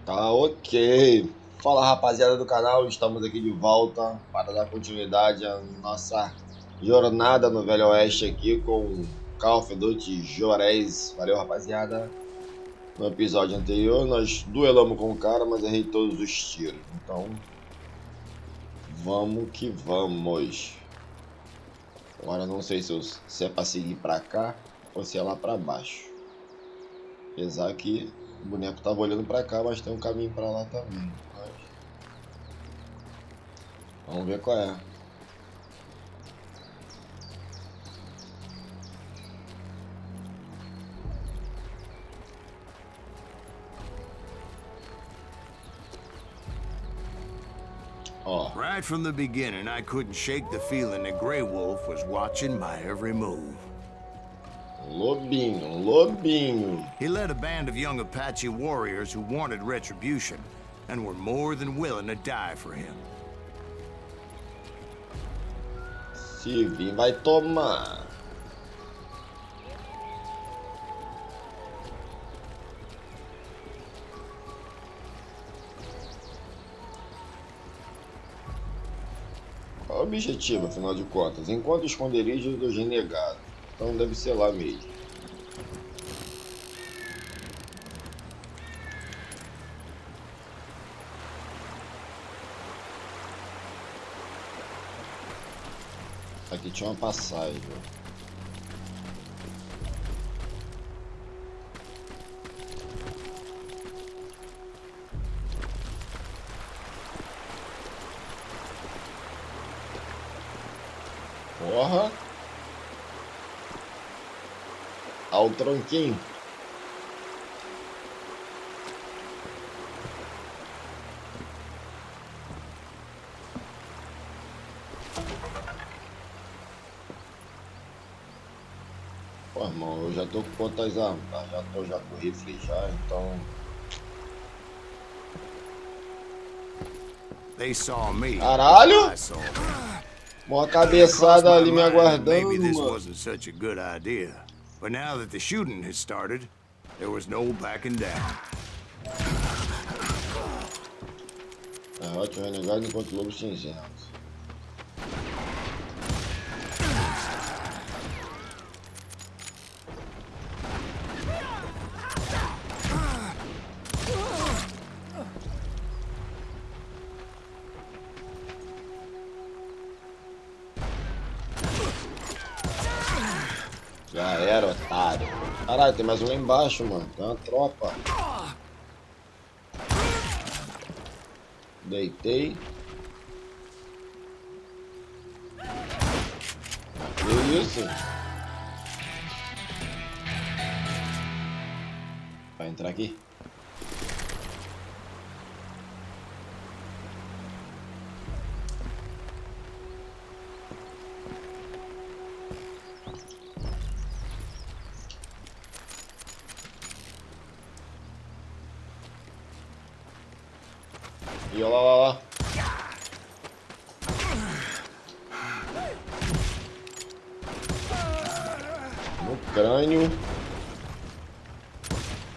Tá ok. Fala rapaziada do canal, estamos aqui de volta para dar continuidade à nossa jornada no Velho Oeste aqui com Call of Duty Juarez. Valeu rapaziada. No episódio anterior nós duelamos com o cara, mas errei todos os tiros. Então vamos que vamos. Agora não sei se é para seguir para cá ou se é lá para baixo. Apesar que o boneco tava olhando para cá, mas tem um caminho para lá também. Mas vamos ver qual é. Ó. Right from the beginning, I couldn't shake the feeling that Grey Wolf was watching my every move. Lobinho, Lobinho. He led a band of young Apache warriors who wanted retribution and were more than willing to die for him. Se vir, vai tomar. Qual é o objetivo, afinal de contas? Encontre o esconderijo dos renegados. Então deve ser lá mesmo. Aqui tinha uma passagem. Porra! Ao tronquinho. Pô, irmão, eu já tô com quantas armas? Tá? Já com rifle já, então... They saw me. Caralho! I saw them. Uma cabeçada ali me aguardando, Maybe this mano. wasn't such a good idea. But now that the shooting had started, there was no backing down. Derrote o renegado enquanto o Lobo Cinzento. Já era, otário. Caralho, tem mais um lá embaixo, mano. Tem uma tropa. Deitei. Que isso? Vai entrar aqui? E olha lá. No crânio.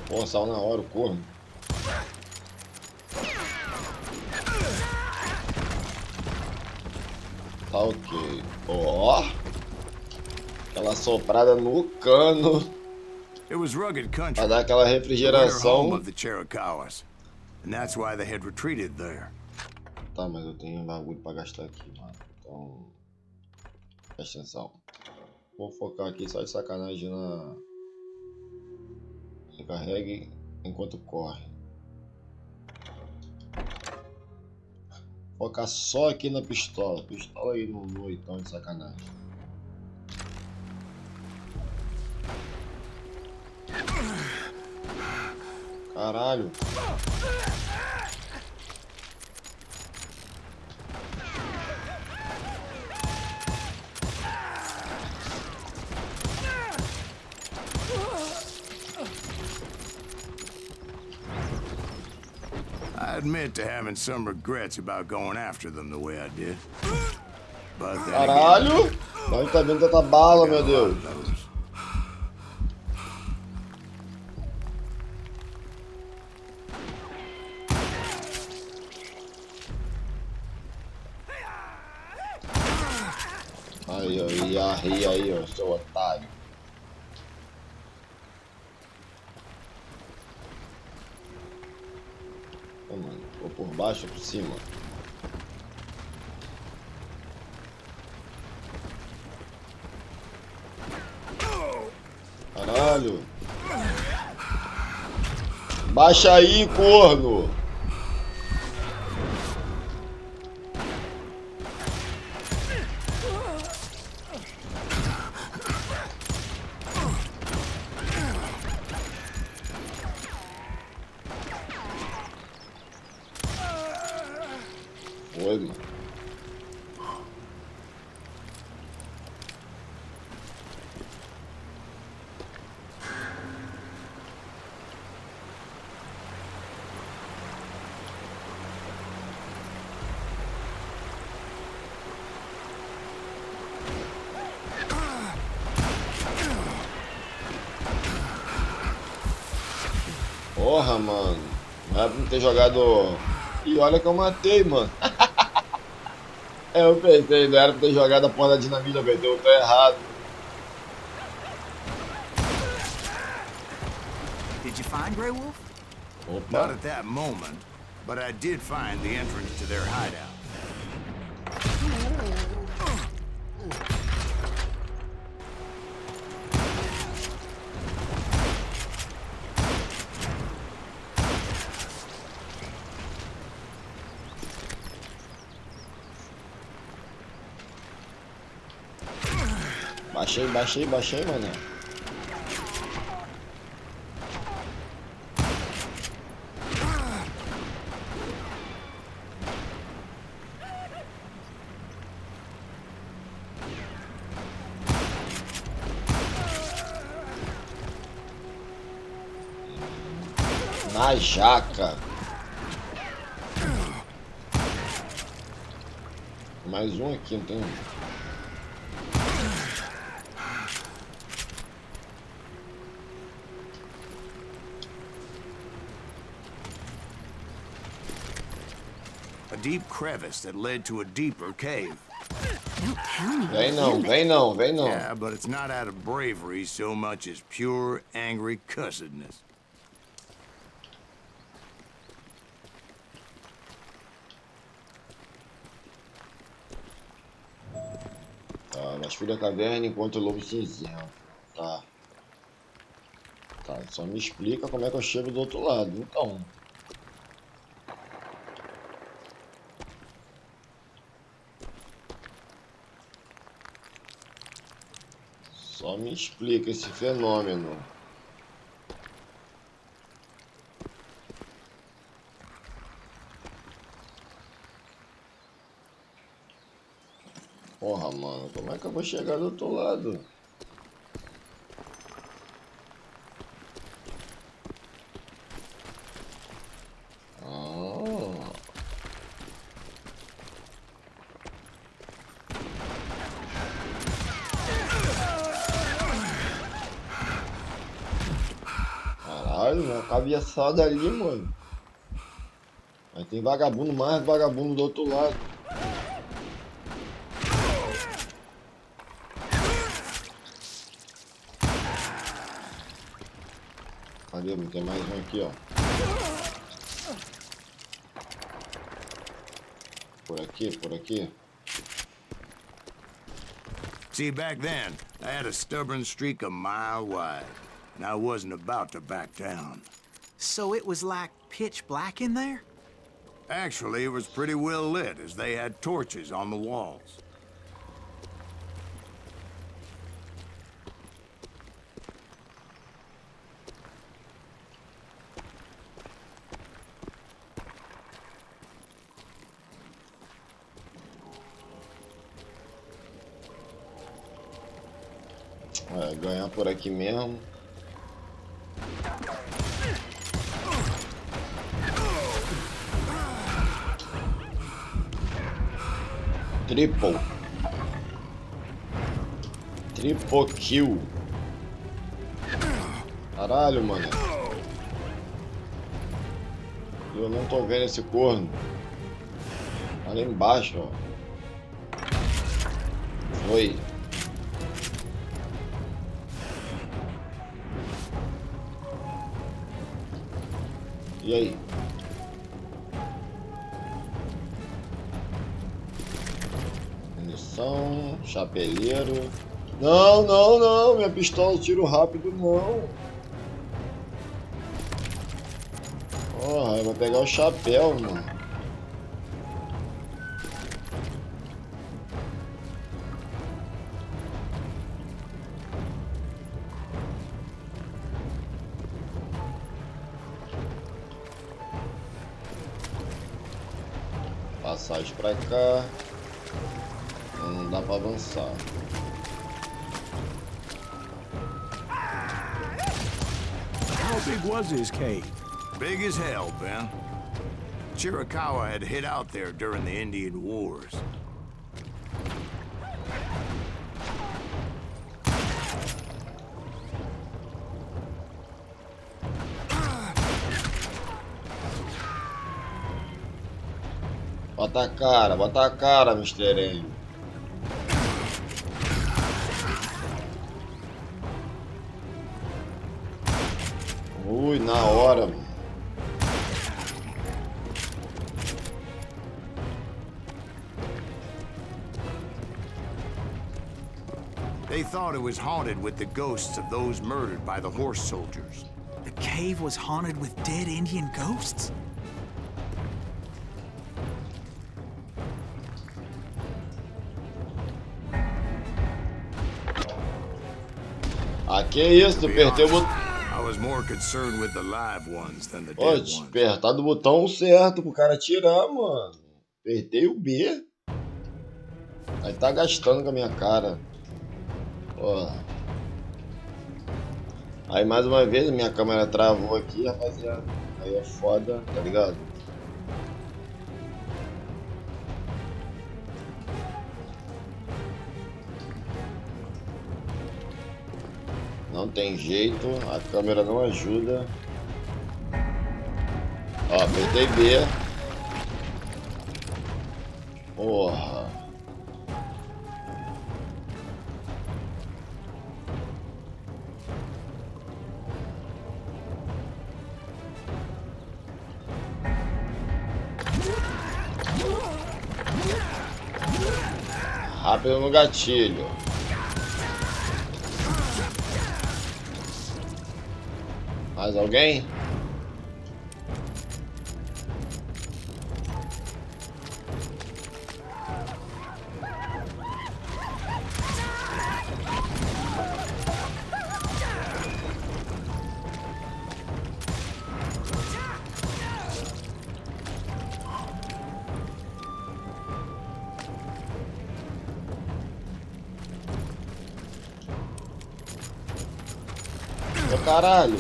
Pô, saiu na hora o corno. Tá ok. Ó. Aquela soprada no cano. It was rugged country. Pra dar aquela The winter refrigeração. home of the Chiricahuas. And that's why they had retreated there. Tá, mas eu tenho um bagulho pra gastar aqui, mano. Então... Presta atenção. Vou focar aqui só de sacanagem na... Recarregue enquanto corre. Focar só aqui na pistola. Pistola aí no noitão de sacanagem. Caralho. I admit to having some regrets about going after them the way I did. But then Caralho! Mas tá vendo tanta bala, meu Deus. Aí, ó, ia rir aí, ó, seu otário. Pô, mano, vou por baixo ou por cima? Caralho. Baixa aí, corno. Foi, mano. Porra, mano. Não era pra não ter jogado... E olha que eu matei, mano. Eu pensei, não era pra ter jogado a porra da dinamite, eu pensei, eu tô errado. Did you find Grey Wolf? Not Opa. at that moment, but I did find the entrance to their hideout. Baixei, mano. Na jaca. Mais um aqui, não tem um. A deep crevice that led to a deeper cave. Don't tell me. Vem não. Yeah, but it's not out of bravery so much as pure, angry cussedness. Tá, mas fui da caverna enquanto o lobo cinzento. Tá. Tá, só me explica como é que eu chego do outro lado, então. Só me explica esse fenômeno. Porra, mano, como é que eu vou chegar do outro lado? Ah. Caralho, uma cabeçada ali, mano. Mas tem vagabundo, mais vagabundo do outro lado. Cadê? Tem mais um aqui, ó. Por aqui. See, back then, I had a stubborn streak a mile wide, and I wasn't about to back down. So it was like pitch black in there? Actually, it was pretty well lit, as they had torches on the walls. É, ganhar por aqui mesmo. Triple kill. Caralho, mano. Eu não tô vendo esse corno. Tá lá embaixo, ó. Foi. E aí? Munição, chapeleiro. Não, não, não. Minha pistola tiro rápido, não. Porra, eu vou pegar o chapéu, mano. Passagem pra cá. Não dá pra avançar. How big was his cave? Big as hell, Ben. Chiricahua had hid out there during the Indian Wars. Bota a cara, Mr. M. Ui, na hora, mano. They thought it was haunted with the ghosts of those murdered by the horse soldiers. The cave was haunted with dead Indian ghosts? Ah, que isso? Tu apertei o botão. I was more concerned with the live ones than the Ó, dead ones. apertar do botão certo pro cara atirar, mano. Apertei o B. Aí tá gastando com a minha cara. Porra. Aí mais uma vez a minha câmera travou aqui, rapaziada. Aí é foda, tá ligado? Não tem jeito, a câmera não ajuda. Ó, apertei B. Porra. Rápido no gatilho. Mais alguém? Ô caralho!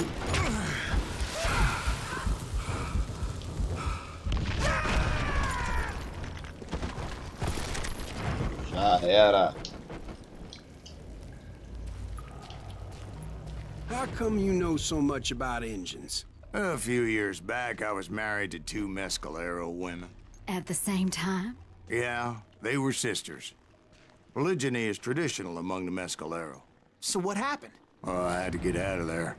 Já era. How come you know so much about engines? A few years back, I was married to two Mescalero women. At the same time? Yeah, they were sisters. Polygyny is traditional among the Mescalero. So what happened? Oh, I had to get out of there.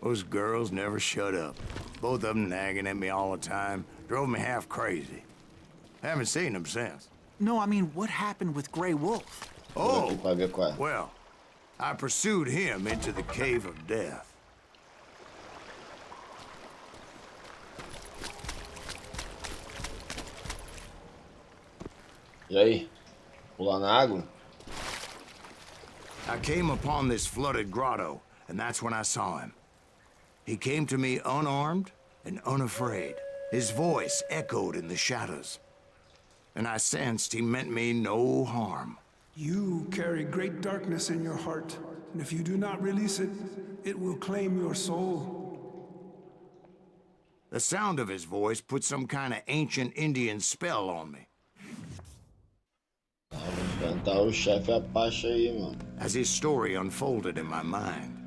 Those girls never shut up. Both of them nagging at me all the time. Drove me half crazy. Haven't seen them since. No, I mean, what happened with Grey Wolf? Oh, Aqui pra ver qual é. well, I pursued him into the Cave of Death. E aí? Pular na água? I came upon this flooded grotto, and that's when I saw him. He came to me unarmed and unafraid. His voice echoed in the shadows. And I sensed he meant me no harm. You carry great darkness in your heart, and if you do not release it, it will claim your soul. The sound of his voice put some kind of ancient Indian spell on me. Vamos enfrentar o chefe Apache aí, mano. As his story unfolded in my mind.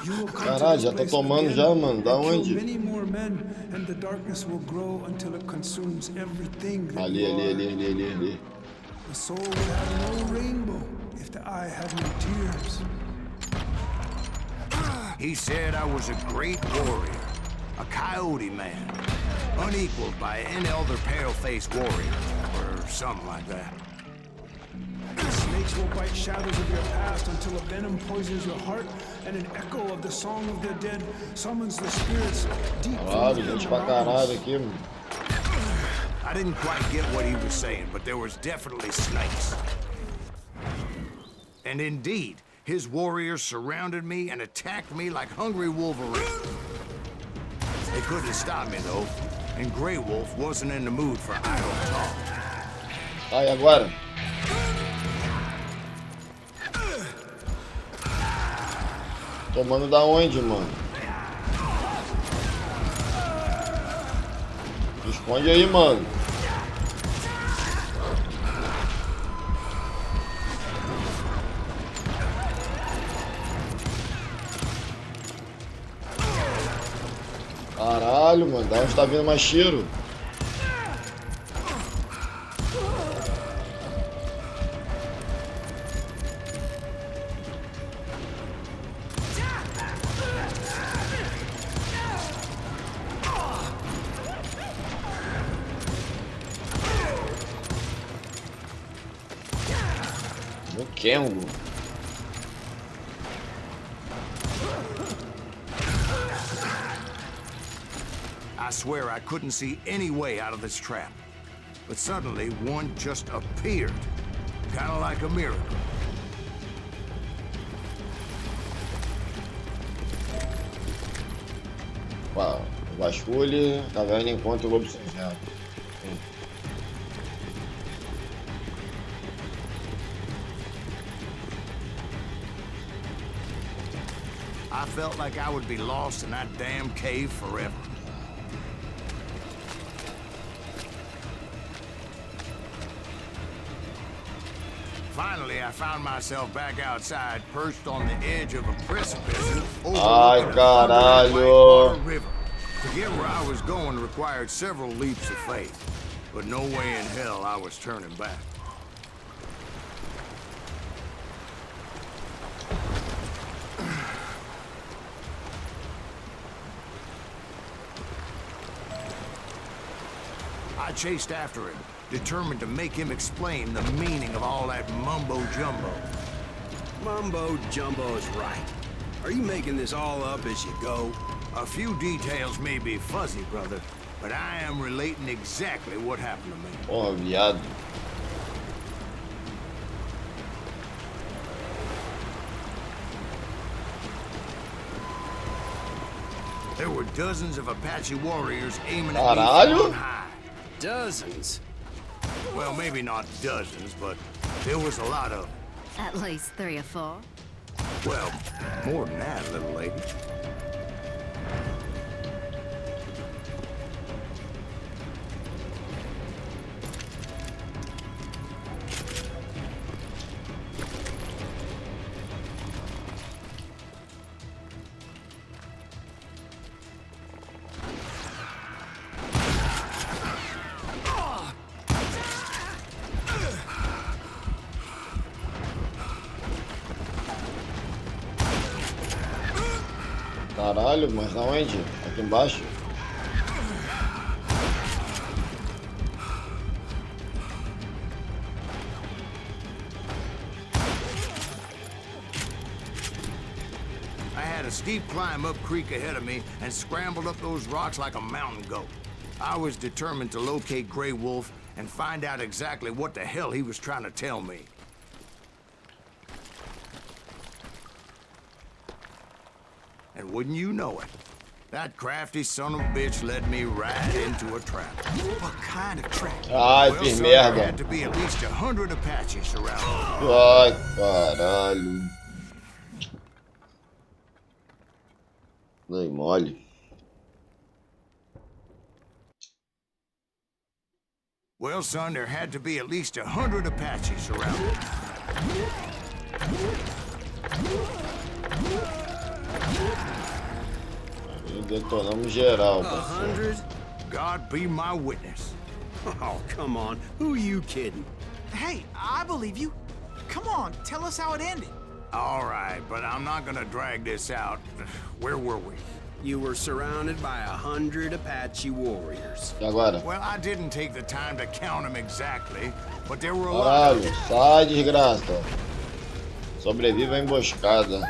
You will come Caralho, to já this tá place tomando again já, mano. Da and kill onde? many more men, and the darkness will grow until it consumes everything that Ali, you ali, are. ali. The soul will have no rainbow if the eye had no tears. He said I was a great warrior, a coyote man, unequaled by any other pale-faced warrior, or something like that. Snakes will bite shadows of your past until a venom poisons your heart, and an echo of the song of the dead summons the spirits deep Claro, within gente the pra caralho mountains. aqui, mano. I didn't quite get what he was saying, but there was definitely snakes. And indeed, his warriors surrounded me and attacked me like hungry wolverines. They couldn't stop me, though, and Grey Wolf wasn't in the mood for idle talk. Tá, e agora? Tomando da onde, mano? Esconde aí, mano. Caralho, mano. Da onde tá vindo mais tiro? No Kengo. I swear I couldn't see any way out of this trap. But suddenly, one just appeared. Kind of like a miracle. Uau. Vasculhe, taverna, encontro, Lobo, Cinzento. I felt like I would be lost in that damn cave forever. Finally, I found myself back outside, perched on the edge of a precipice overlooking a thundering whitewater river. To get where I was going required several leaps of faith, but no way in hell I was turning back. I chased after him, determined to make him explain the meaning of all that mumbo-jumbo. Mumbo-jumbo is right. Are you making this all up as you go? A few details may be fuzzy, brother, but I am relating exactly what happened to me. Porra, viado. There were dozens of Apache warriors aiming at me Caralho. from on high. Dozens. Well, maybe not dozens, but there was a lot of them. At least 3 or 4. Well, more than that, little lady. Caralho, mas na onde? Aqui embaixo? I had a steep climb up creek ahead of me and scrambled up those rocks like a mountain goat. I was determined to locate Grey Wolf and find out exactly what the hell he was trying to tell me. And wouldn't you know it, that crafty son of a bitch led me right into a trap. What kind of trap? Ai, Well, fiz son, there merda. had to be at least 100 Apaches surrounded. Ai, caralho. Dei mole. Well, son, there had to be at least 100 Apaches surrounded. E detonamos geral, parceiro. 100? God be my witness. Oh, come on. Who are you kidding? Hey, I believe you. Come on, tell us how it ended. All right, but I'm not gonna drag this out. Where were we? You were surrounded by 100 Apache warriors. E agora? Well, I didn't take the time to count them exactly, but there were a lot of Caralho, sai desgraça. Sobreviva à emboscada.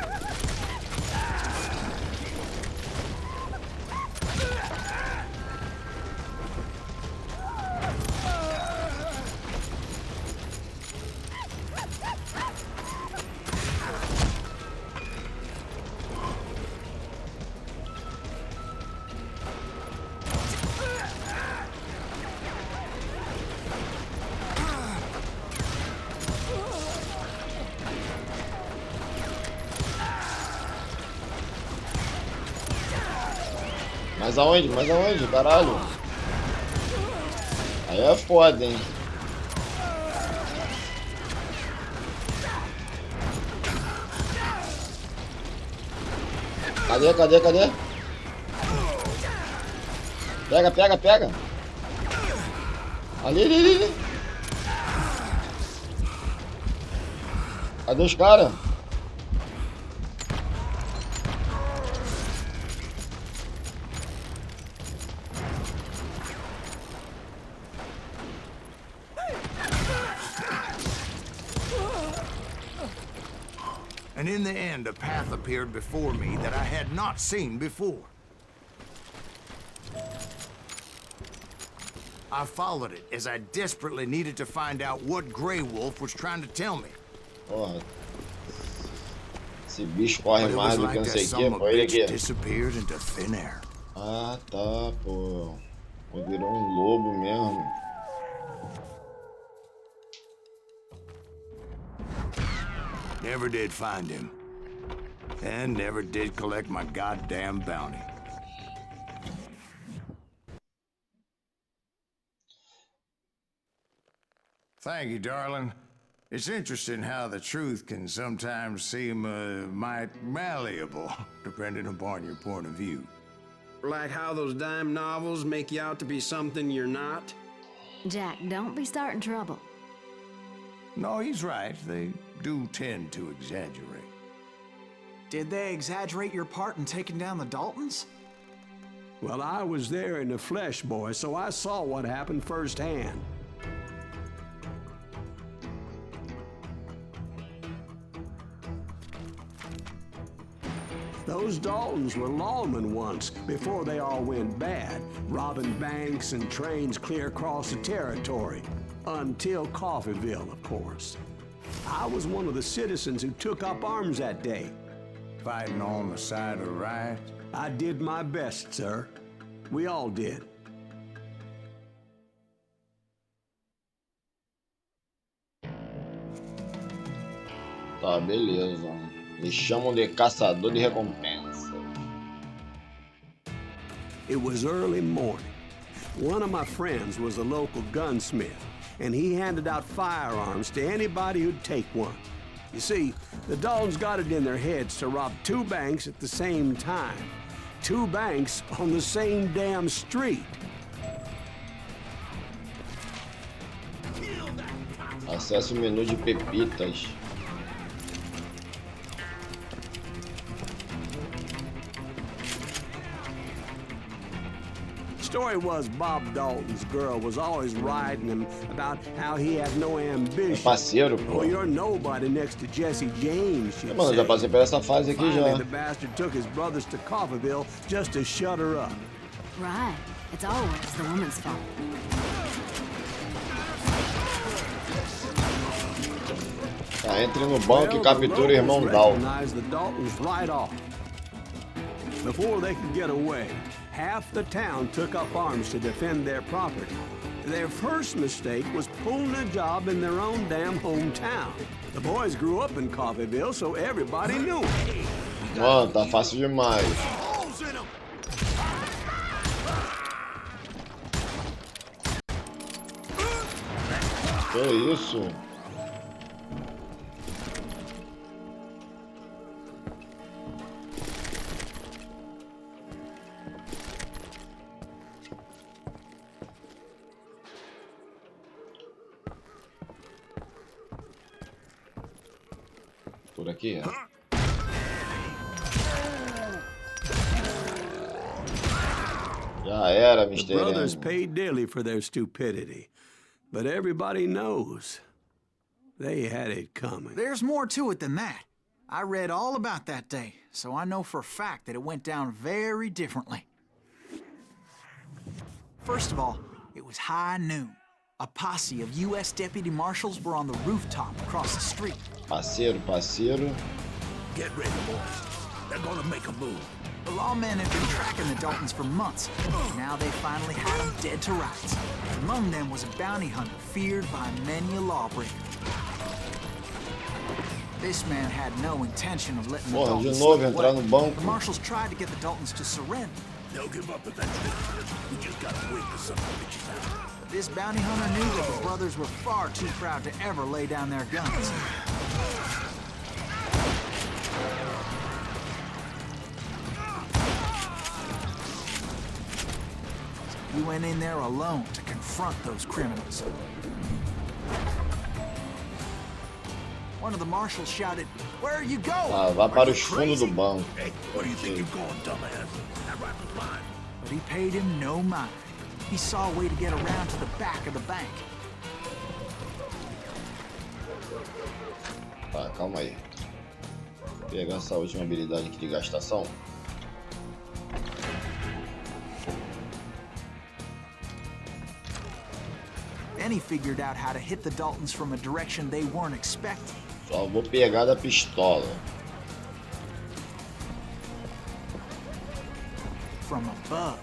Mas aonde? Mas aonde? Caralho. Aí é foda, hein? Cadê, cadê, cadê? Pega, pega, pega. Ali, ali, ali, ali. Cadê os caras? And in the end, a path appeared before me that I had not seen before. I followed it as I desperately needed to find out what Grey Wolf was trying to tell me. Porra. Esse bicho corre But it mais was do que like não that sei o son que, of a pô. Ele bitch aqui. disappeared into thin air. Ah, tá, pô. Virou um lobo mesmo. Never did find him. And never did collect my goddamn bounty. Thank you, darling. It's interesting how the truth can sometimes seem might malleable, depending upon your point of view. Like how those dime novels make you out to be something you're not? Jack, don't be starting trouble. No, he's right. They do tend to exaggerate. Did they exaggerate your part in taking down the Daltons? Well, I was there in the flesh, boy, so I saw what happened firsthand. Those Daltons were lawmen once, before they all went bad, robbing banks and trains clear across the territory. Until Coffeeville, of course. I was one of the citizens who took up arms that day. Fighting on the side of right? I did my best, sir. We all did. Tá, beleza. Me chamam de caçador de recompensas. It was early morning. One of my friends was a local gunsmith, and he handed out firearms to anybody who'd take one. You see, the Daltons got it in their heads to rob two banks at the same time. Two banks on the same damn street. Acesse o menu de pepitas. Story was Bob Dalton's girl was always riding him about how he had no ambition. Parceiro, Oh, pô. you're nobody next to Jesse James, she'd Mano, eu já say. passei por essa fase aqui Finally, já. the bastard took his brothers to Coffeeville just to shut her up. Right. It's always the woman's fault. Tá, entre no banco e captura o the irmão locals Dalton. recognized the Daltons right off. Before they could get away, half the town took up arms to defend their property. Their first mistake was pulling a job in their own damn hometown. The boys grew up in Coffeeville, so everybody knew them. Mano, tá fácil demais. Que isso? Por aqui, é. Já era, The Mr. brothers M. paid dearly for their stupidity, but everybody knows they had it coming. There's more to it than that. I read all about that day, so I know for a fact that it went down very differently. First of all, it was high noon. A posse of U.S. deputy marshals were on the rooftop across the street. Parceiro, parceiro. Get ready, boys. They're gonna make a move. The lawmen had been tracking the Daltons for months. Now they finally had them dead to rights. Among them was a bounty hunter feared by many a lawbreaker. This man had no intention of letting the Porra, de Daltons novo slip entrar away. no banco. The marshals tried to get the Daltons to surrender. They'll give up eventually. We just gotta wait for some bitches out. But this bounty hunter knew that the brothers were far too proud to ever lay down their guns. He went in there alone to confront those criminals. One of the marshals shouted, "Where are you going?" Ah, vá para os fundos do banco. Hey, where do you think you're going, dumbass? That rifle's mine. But he paid him no mind. He saw a way to get around to the back of the bank. Tá, calma aí. Vou pegar essa última habilidade aqui de gastação. Then he figured out how to hit the Daltons from a direction they weren't expecting. Só vou pegar da pistola. From above.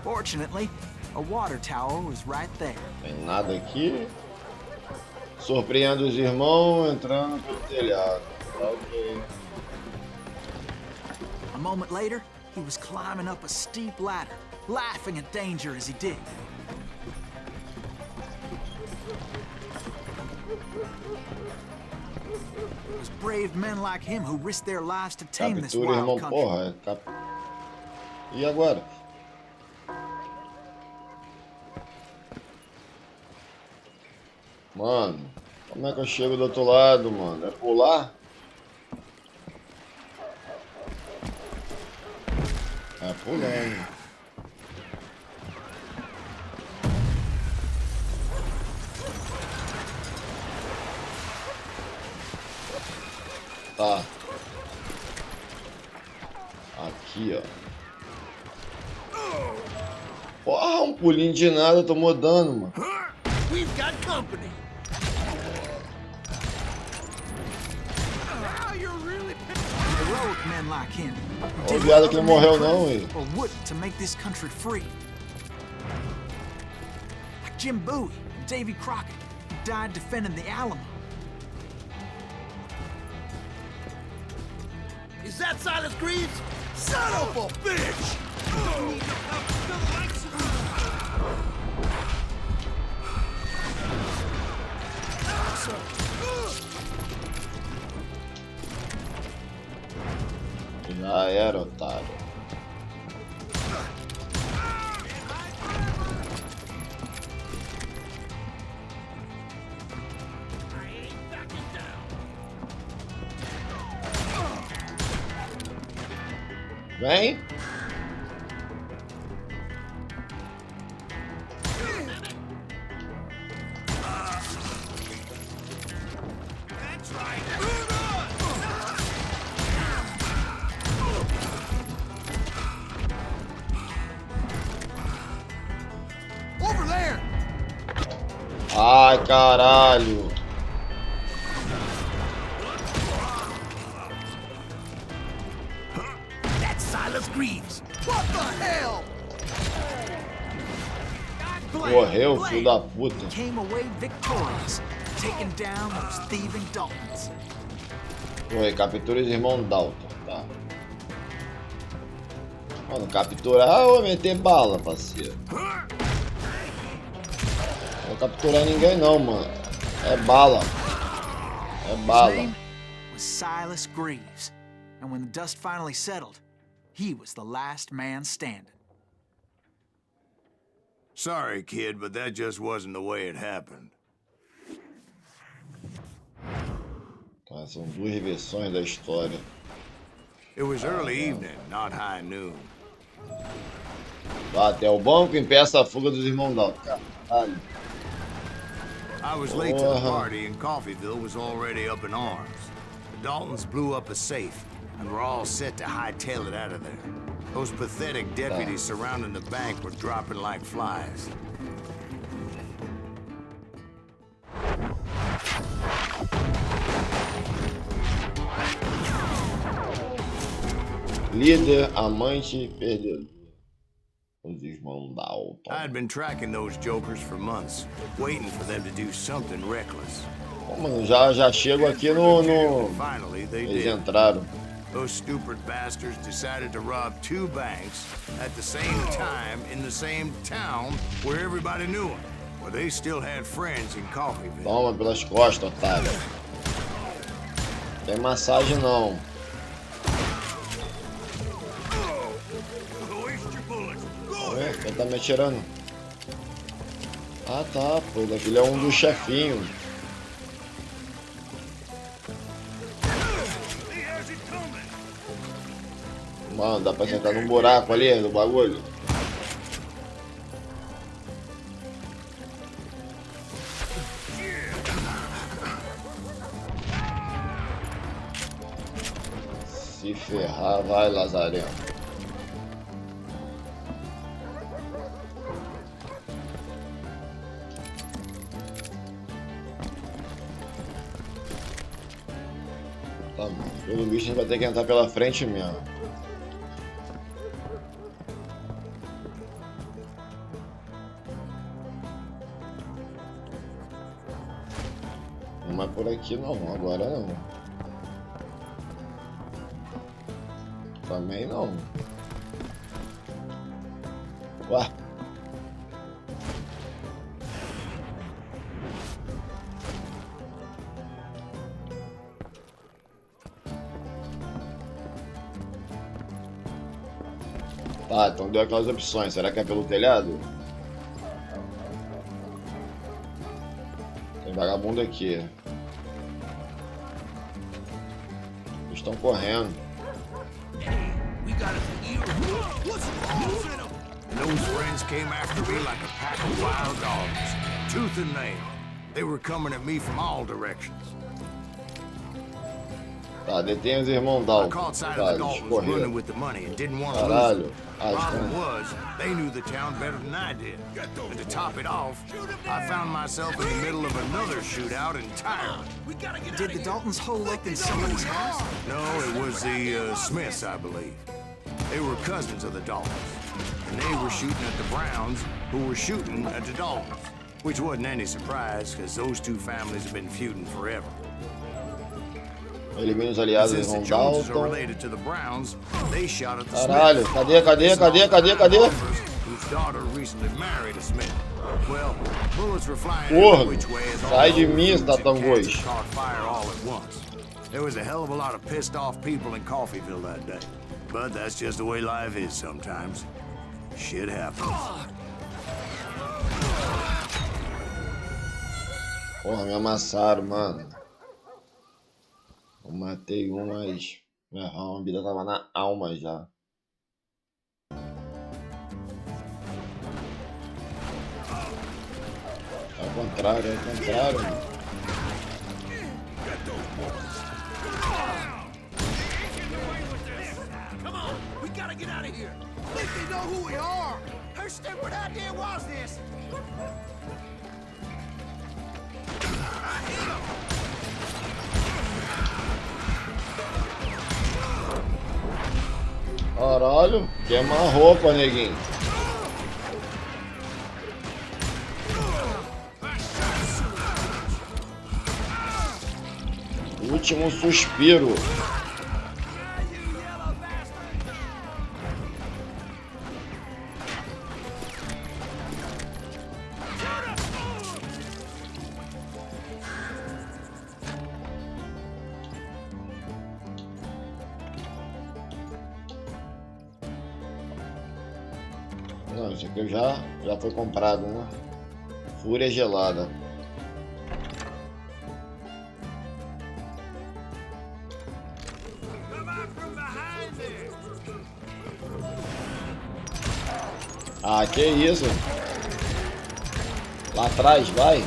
Fortunately, a water tower was right there. Tem nada aqui. Surpreendo os irmãos entrando pelo telhado. Tá, ok. A moment later, he was climbing up a steep ladder, laughing at danger as he did. It was brave men like him who risked their lives to tame this Captura, wild irmão. country. Porra. E agora? Mano, como é que eu chego do outro lado, mano? É pular? É pulando. Tá. Aqui, ó. Porra, um pulinho de nada, tomou dano, mano. We've got company. Heroic men like him. Ó, o viado que não morreu não, hein? Or wouldn't to make this country free. Like Jim Bowie and Davy Crockett, who died defending the Alamo. Is that Silas Greaves? Son of a bitch! Já era, otário. Vem. Over there! Ai, caralho. That's Silas Greaves. What the hell? Morreu, filho da puta. Came away victorious, taking down those thieving Daltons. Oi, captura os irmãos Dalton, tá. Mano, capturar ou meter bala, parceiro? Não vou capturar ninguém não, mano. É bala. É His bala. name was Silas Greaves, and when the dust finally settled, he was the last man standing. Sorry, kid, but that just wasn't the way it happened. Tá, são duas versões da história. It was early evening, not high noon. Vá até o banco e impeça a fuga dos irmãos Dalton. Caralho. I was late to the party and Coffeeville was already up in arms. The Daltons blew up a safe and were all set to hightail it out of there. Those pathetic deputies surrounding the bank were dropping like flies. Líder, amante, perdedor. Os irmãos Dalton. I'd been tracking those jokers for months, waiting for them to do something reckless. Pô, mano, já chego aqui no... Finally, they Eles did. entraram. Those stupid bastards decided to rob 2 banks at the same time in the same town where everybody knew them. Well, they still had friends in Coffeeville. Toma pelas costas, otário. Tem massagem não. Ué, quem tá me atirando? Ah tá, pô, daquele é um dos chefinhos. Mano, dá pra sentar num buraco ali do bagulho. Se ferrar, vai, Lazareno. Tá, pelo bicho a gente vai ter que entrar pela frente mesmo. Não, mas por aqui não, agora não. Também não. Ué. Tá, então deu aquelas opções. Será que é pelo telhado? Tem vagabundo aqui. Eles estão correndo. And those friends came after me like a pack of wild dogs, tooth and nail. They were coming at me from all directions. Tá, detém os irmãos I Dalton. caught sight Tá, of the eles Daltons running correram. with the money and didn't want to lose Caralho. them. Ah, Problem estão... was, they knew the town better than I did. And to top it off, I found myself in the middle of another shootout entirely. Did the Daltons hole up in somebody's house? No, it was the Smiths, I believe. They were cousins of the Daltons. And they were shooting at the Browns, who were shooting at the Daltons. Which wasn't any surprise, because those two families have been feuding forever. Elimina os aliados dos Since the irmãos Joneses are Dalton. related to the Browns, they shot at the Caralho, Smiths. cadê? Whose daughter recently married a Smith. Well, bullets were flying Corno, every which way as all sai de those mim, dudes and Tatangos. cats caught fire all at once. There was a hell of a lot of pissed off people in Coffeeville that day. But that's just the way life is sometimes. Shit happens. Porra, me amassaram, mano. Eu matei um, mas minha vida tava na alma já. É o contrário, Come on, we gotta get out of here. Think they know who we are. How stupid idea was this? Caralho, queima a roupa, neguinho. Último suspiro. Não, isso aqui já foi comprado, né? Fúria gelada. Ah, que isso? Lá atrás, vai.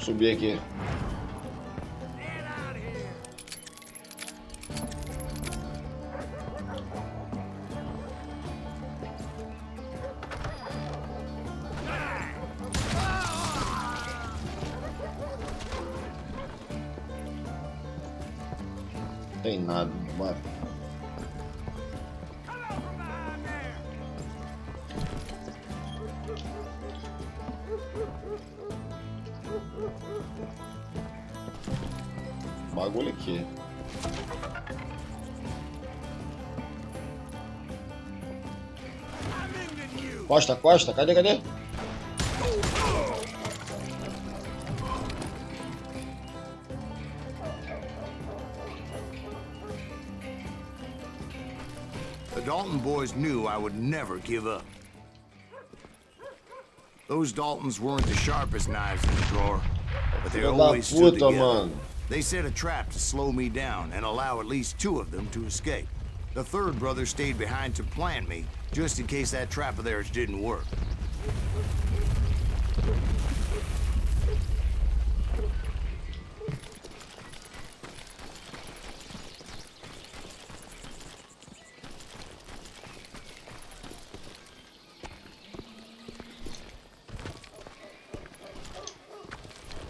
Subir aqui. Tem nada, bora. Bagulho aqui. Costa, Costa, cadê, cadê? The Dalton boys knew I would never give up. Those Daltons weren't the sharpest knives in the drawer, but they Filho da always stood puta, together. mano. They set a trap to slow me down and allow at least 2 of them to escape. The third brother stayed behind to plant me, just in case that trap of theirs didn't work.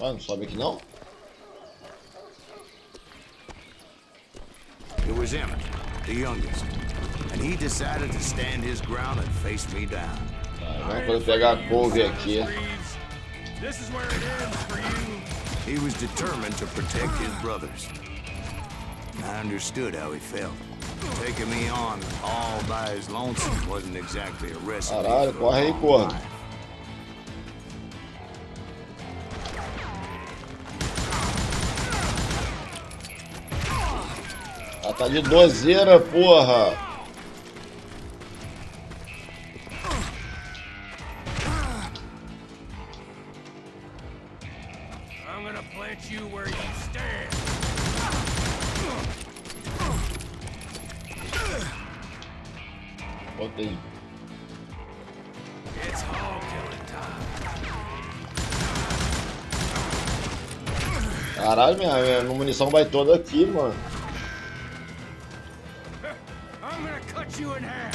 Ah, não sobe aqui não? It was Emmett, the youngest, and he decided to stand his ground and face me down. Tá, vamos poder pegar a couve aqui. This is where it ends for you. He was determined to protect his brothers. I understood how he felt. Taking me on all by his lonesome wasn't exactly a recipe. Caralho, for a corre aí, long corre. life. Ela tá de dozeira, porra. I'm gonna plant you where you stand. Botei. It's all killing time. Caralho, minha munição vai toda aqui, mano. I'm gonna cut you in half.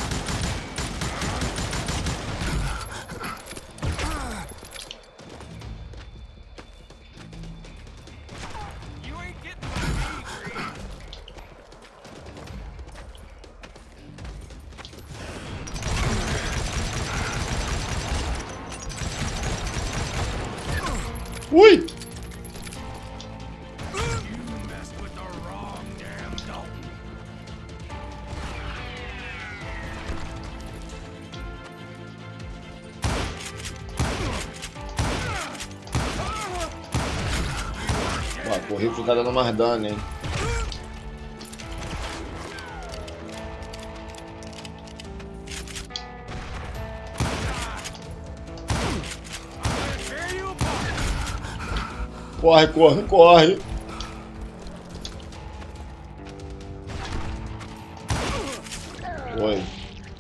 You ain't getting my meat, Green. Ui! You messed with the wrong damn Dalton. Ó, o rifle tá dando mais dano, hein? Tear you apart. Corre, corre, corre! Foi.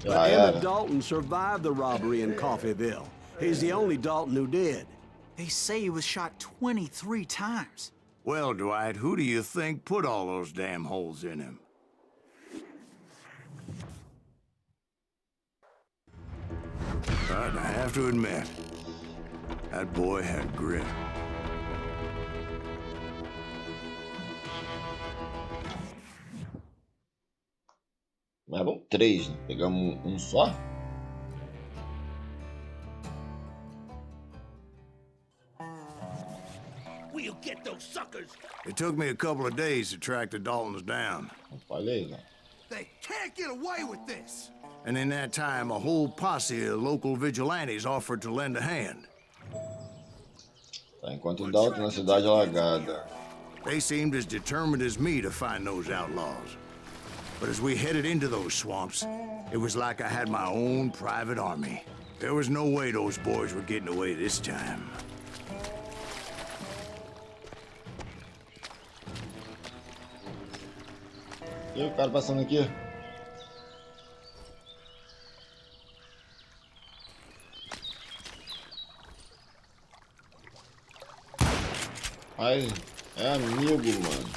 Já But Emmett era. Dalton survived the robbery in Coffeyville. He's the only Dalton who did. They say he was shot 23 times. Well, Dwight, who do you think put all those damn holes in him? But I have to admit, that boy had grit. Mas vamos 3, né? Pegamos um só? We'll get those suckers. It took me a couple of days to track the Daltons down. Não falei, né? They can't get away with this. And in that time, a whole posse of local vigilantes offered to lend a hand. Tá, enquanto o Dalton na cidade alagada. They seemed as determined as me to find those outlaws. But as we headed into those swamps, it was like I had my own private army. There was no way those boys were getting away this time. E o cara passando aqui? Ai, é amigo, mano.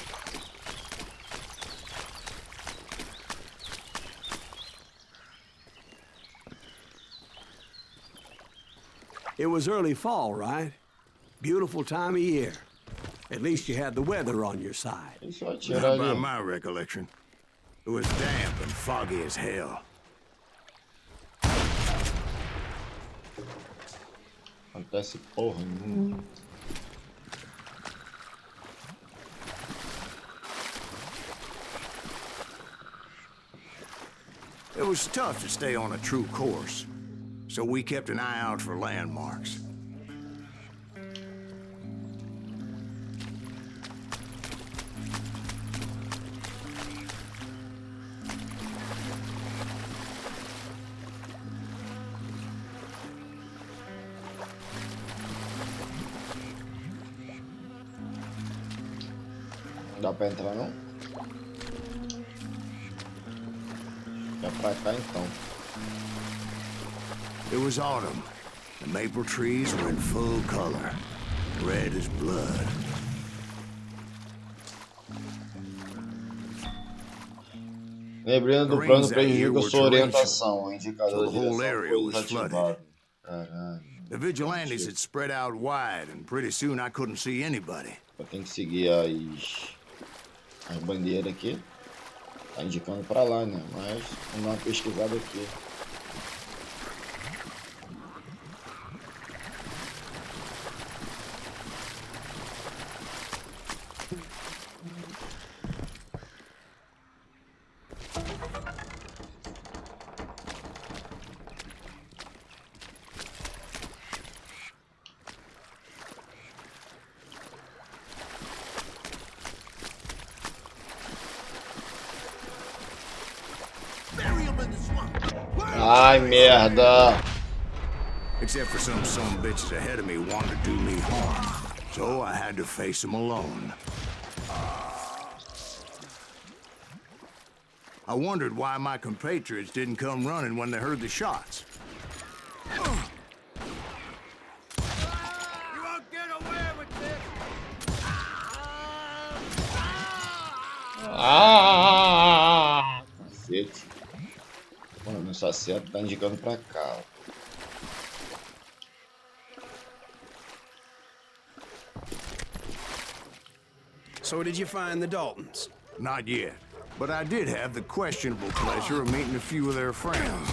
It was early fall, right? Beautiful time of year. At least you had the weather on your side. Isso vai Not tirar by ali. my recollection. It was damp and foggy as hell. Acontece porra nenhuma. It was tough to stay on a true course, so we kept an eye out for landmarks. Não dá pra entrar não? É pra cá então. It was autumn. The maple trees were in full color, red as blood. Lembrando do plano prejudica sua orientação. O indicador de So the whole direção area foi was desativado. Caralho. The vigilantes had spread out wide, and pretty soon I couldn't see anybody. Eu tenho que seguir as bandeiras aqui. Tá indicando pra lá, né? Mas vamos dar uma pesquisada aqui. Ai, merda! Except for some bitches ahead of me wanted to do me harm. So I had to face them alone. I wondered why my compatriots didn't come running when they heard the shots. You won't get away with this! Ah! Cacete. Mano, essa seta tá indicando pra cá. So did you find the Daltons? Not yet, but I did have the questionable pleasure of meeting a few of their friends.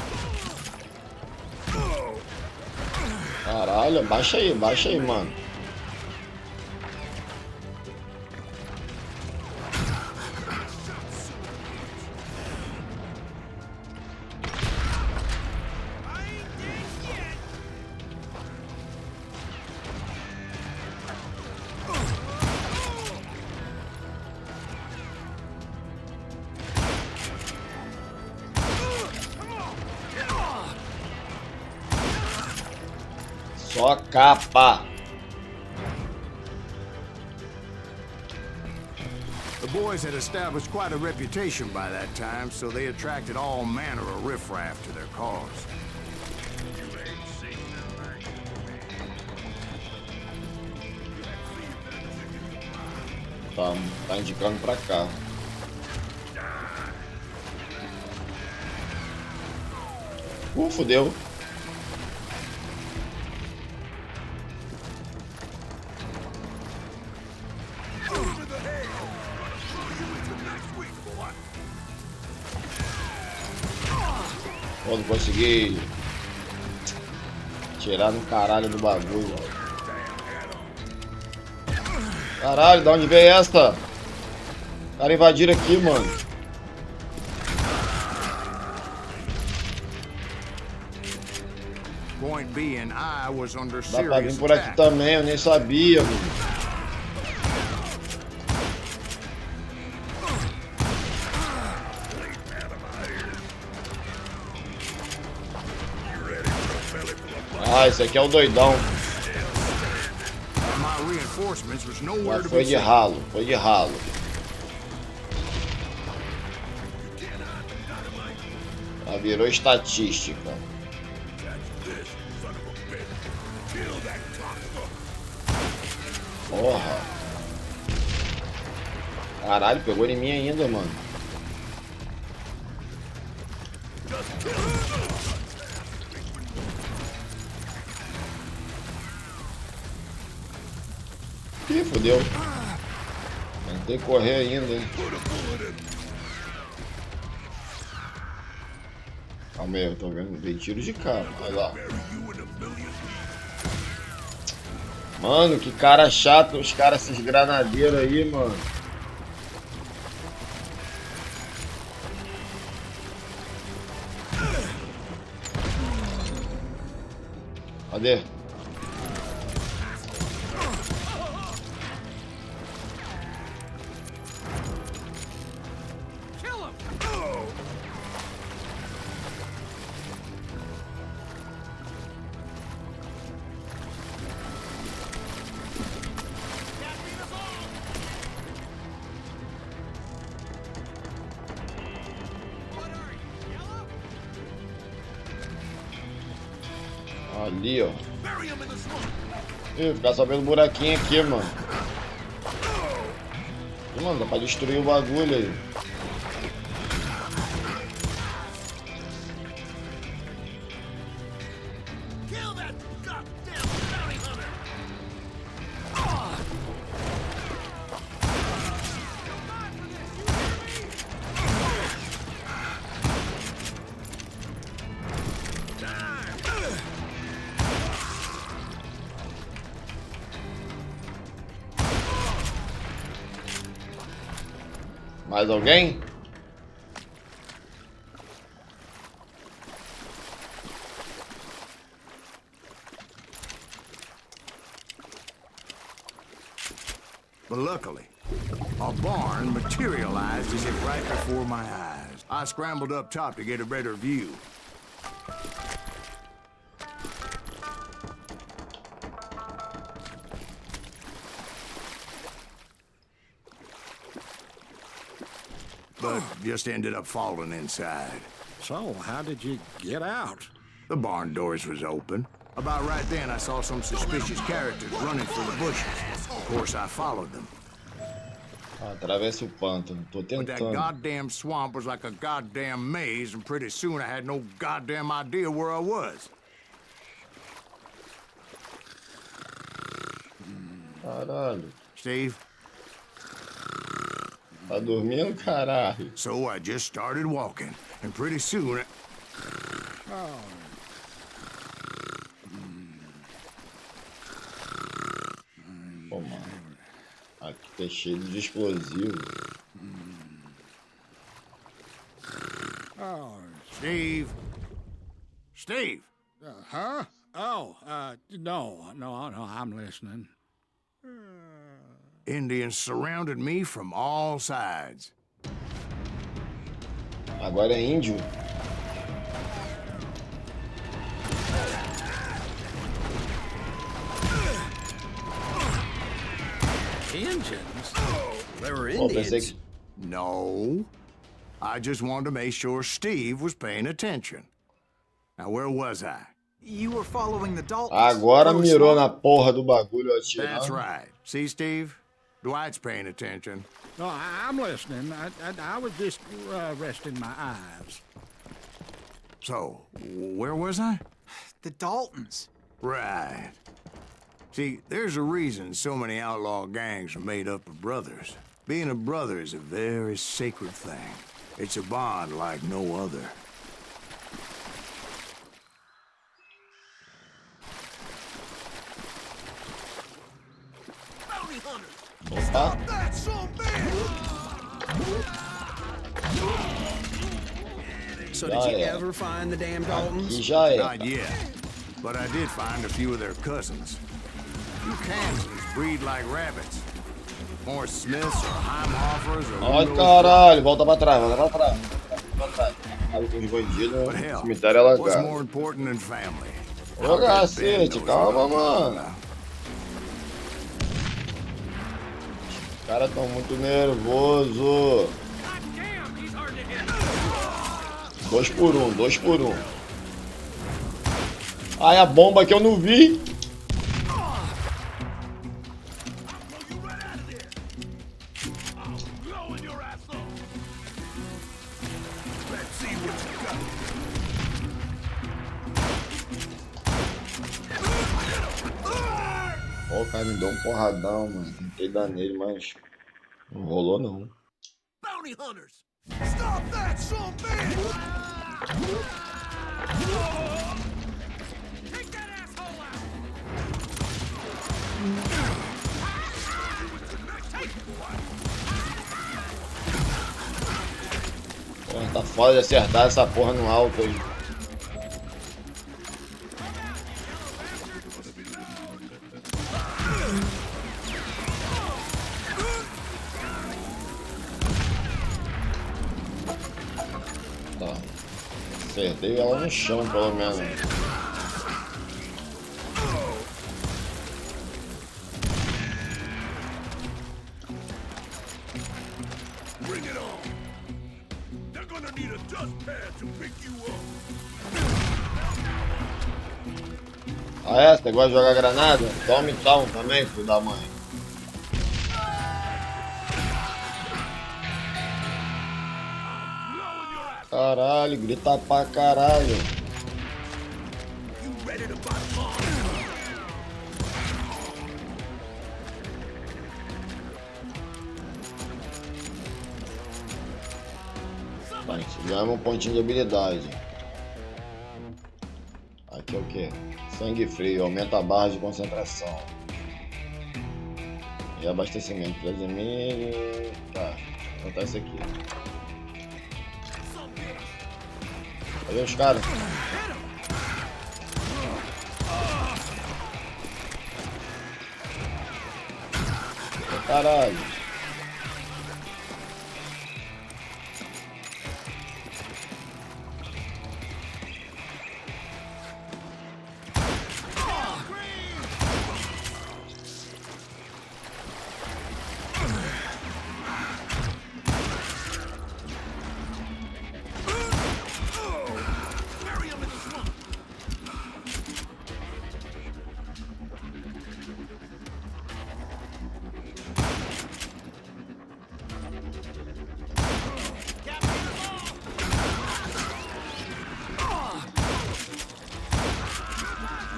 Caralho, baixa aí, mano. Só capa. The boys had established quite a reputation by that time, so they attracted all manner of riffraff to their cause. Tá indicando pra cá. Fudeu. Não consegui tirar no caralho do bagulho. Caralho, da onde veio esta? Os caras invadiram aqui, mano. Point being, I was under Dá pra vir serious por aqui attack. também, eu nem sabia, mano. Ah, esse aqui é o doidão. My reinforcements was nowhere Já to foi be de seen. ralo, foi de ralo. Ela virou estatística. Porra. Caralho, pegou em mim ainda, mano. Ih, fodeu. Tentei correr ainda, hein. Calma aí, eu tô vendo. Tem tiros de cara. Olha lá. Mano, que cara chato. Os caras, esses granadeiros aí, mano. Cadê? Ali, ó. Ih, ficar sabendo buraquinho aqui, mano. Ih, mano, dá pra destruir o bagulho aí. Mais alguém? But luckily, a barn materialized as if right before my eyes. I scrambled up top to get a better view. But just ended up falling inside. So, how did you get out? The barn doors was open. About right then, I saw some suspicious characters running for the bushes. Of course, I followed them. Atravessa o pântano. Tô But that tentando. goddamn swamp was like a goddamn maze, and pretty soon I had no goddamn idea where I was. Caralho. Steve? Tá dormindo, caralho? So I just started walking, and pretty soon... Pô, mano. Aqui tá cheio de explosivo. Steve? Steve? Huh? Oh, no, I'm listening. Indians surrounded me from all sides. Agora é índio. Indians? They were Pô, pensei Indians. que... No. I just wanted to make sure Steve was paying attention. Now, where was I? You were following the Daltons. Agora They were mirou small- na porra do bagulho atirando. That's right. See, Steve? Dwight's paying attention. No, I'm listening. I was just resting my eyes. So, where was I? The Daltons. Right. See, there's a reason so many outlaw gangs are made up of brothers. Being a brother is a very sacred thing. It's a bond like no other. Opa. So did you ever find the damn Aqui Daltons? já é. Not yet, but I did find a few of their cousins. You Kansans breed like rabbits. More Smiths or Heimhoffers or... Ai, caralho. Volta pra trás, volta pra trás. Volta pra trás. Aí com os bandidos, But o hell, cemitério é what's lagado. more important than family? Ô, cacete, calma, mano. Os caras tão muito nervosos. Dois por um, 2 por 1. Ai, a bomba que eu não vi. Ó, o cara me deu um porradão, mano. Tentei dar nele, mas não rolou não. Bounty hunters! Stop that, some bitch! Take that asshole out! Porra, tá foda de acertar essa porra no alto aí. Tá. Acertei ela no chão, pelo menos. Ah é? Você gosta de jogar granada? Tome então também, filho da mãe. Caralho, grita pra caralho. Vai, ganhamos um pontinho de habilidade. Aqui é o que? Sangue frio, aumenta a barra de concentração. E abastecimento, 13 mil. Tá, vou botar isso aqui. Cadê os caras? Caralho.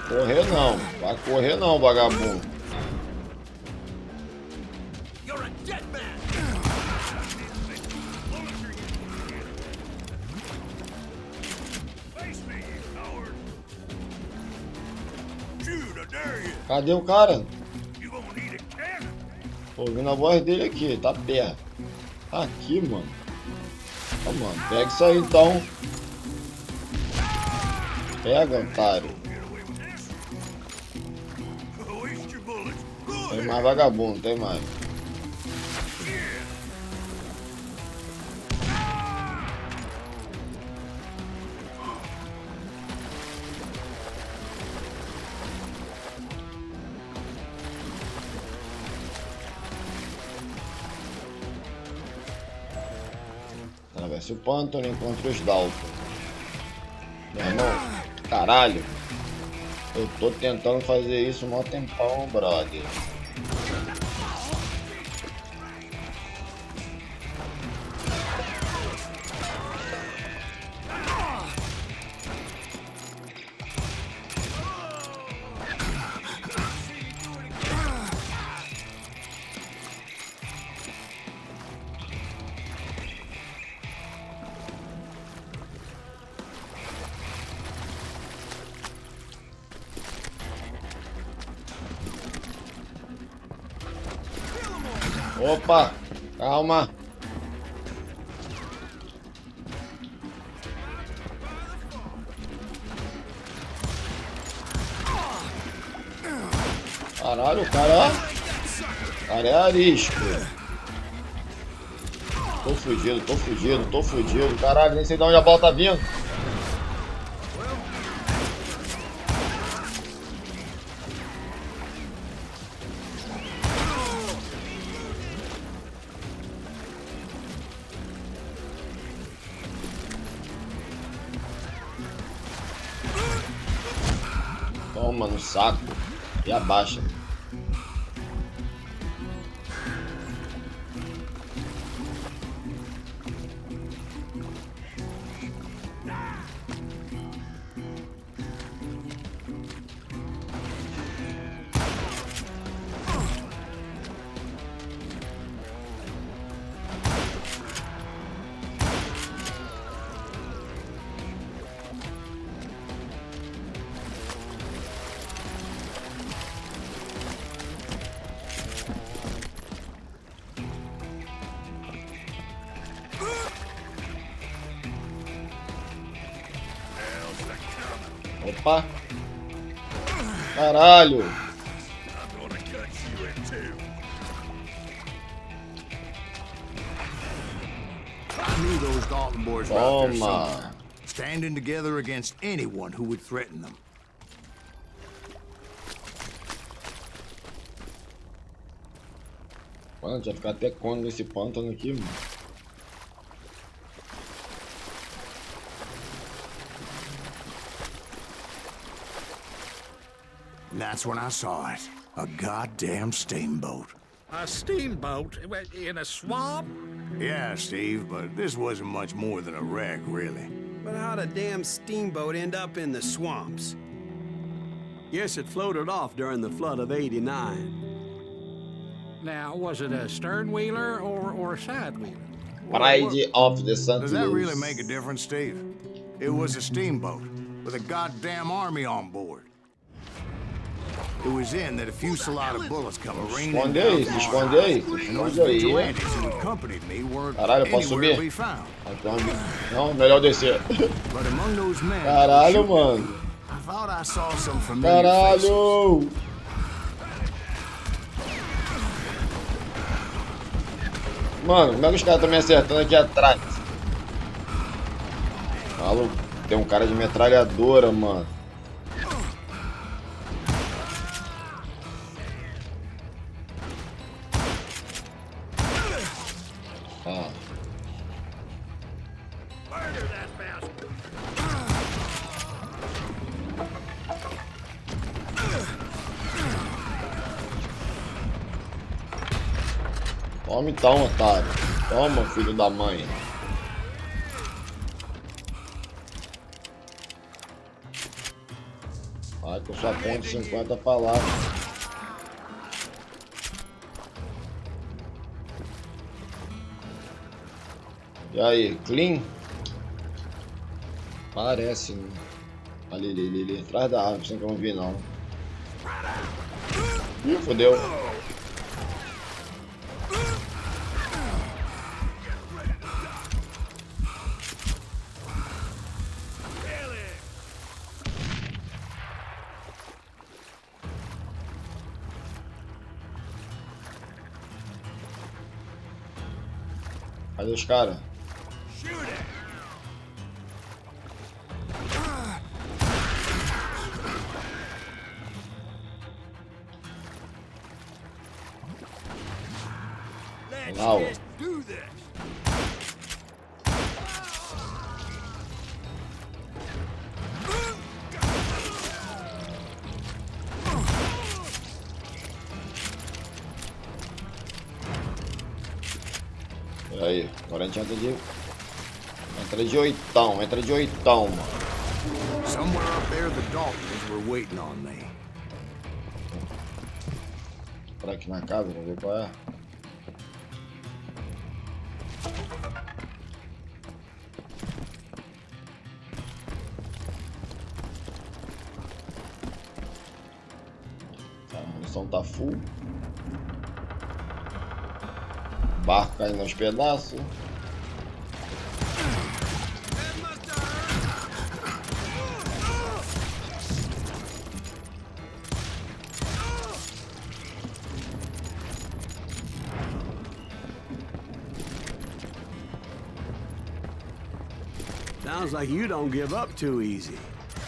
Correr não, vai correr não, vagabundo. Cadê o cara? Tô ouvindo a voz dele aqui, tá perto. Tá aqui, mano. Tá, mano, pega isso aí então. Pega, otário. Tem mais vagabundo, tem mais. Atravesse o pântano e encontre os Dalton. Meu irmão, caralho. Eu tô tentando fazer isso há um tempão, brother. Opa, calma. Caralho, o cara é arisco. Tô fugido. Caralho, nem sei de onde a bola tá vindo. Toma no saco. E abaixa. Opa! Caralho! I knew those Dalton boys were out there Toma! somewhere, standing together against anyone who would threaten them. Mano, a gente vai ficar até quando nesse pântano aqui, mano? And that's when I saw it. A goddamn steamboat. A steamboat in a swamp? Yeah, Steve, but this wasn't much more than a wreck, really. But how'd a damn steamboat end up in the swamps? Yes, it floated off during the flood of '89. Now, was it a stern wheeler or a side wheeler? Pride of the St. Does Louis. that really make a difference, Steve? It was a steamboat with a goddamn army on board. It was in that a fusillade of bullets come raining down Esconde aí, from se our esconde aí, eyes, se and those esconde aí. vigilantes who accompanied me weren't Caralho, eu posso anywhere to subir? be found. Não, melhor descer. But among those men, Caralho, mano. I thought I saw some familiar faces. Caralho! Mano, como é que os caras estão me acertando aqui atrás? Maluco, tem um cara de metralhadora, mano. Ah. Toma então, otário. Toma, filho da mãe. Vai com sua ponte 50 palavras. E aí, clean? Parece, né? Ali, atrás da árvore, sem que eu não vi não. Ih, fodeu. Cadê os caras? Lá, ó. E aí, agora a gente entra de oitão, mano. Somewhere up there, the Daltons were waiting on me. Pra aqui na casa, vamos ver qual é. A munição tá full. O barco caindo aos pedaços. Sounds like you don't give up too easy.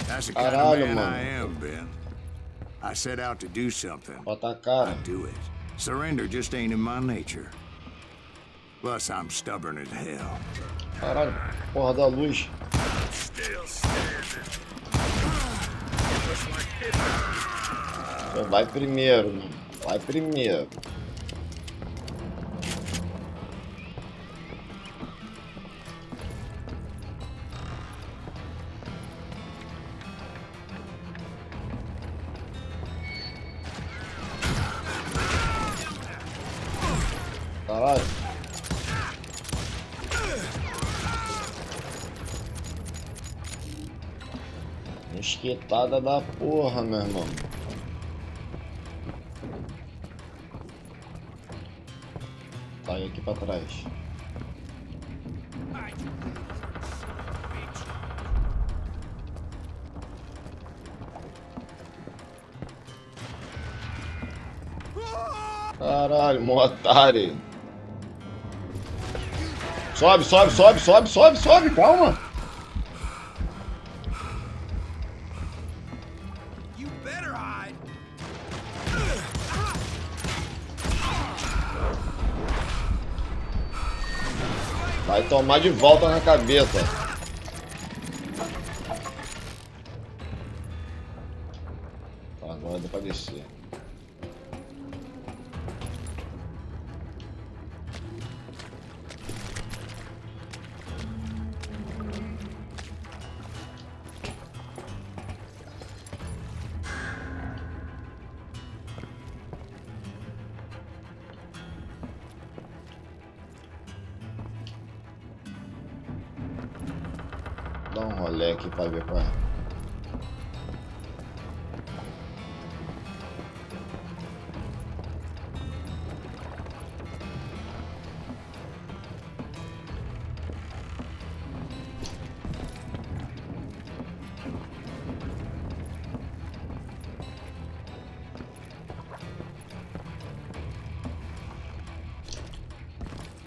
That's the kind of man I am, Ben. I set out to do something. Bota a cara. I do it. Surrender just ain't in my nature. Plus, I'm stubborn as hell. Caralho, porra da luz. Still standing. Então vai primeiro, mano. Vai primeiro. Caralho. Esquetada da porra, meu irmão. Sai aqui pra trás. Caralho, mó otário. Sobe, sobe, sobe, sobe, sobe, sobe, calma. Vai tomar de volta na cabeça. Tá, agora dá pra descer. Dá um rolê aqui pra ver qual é.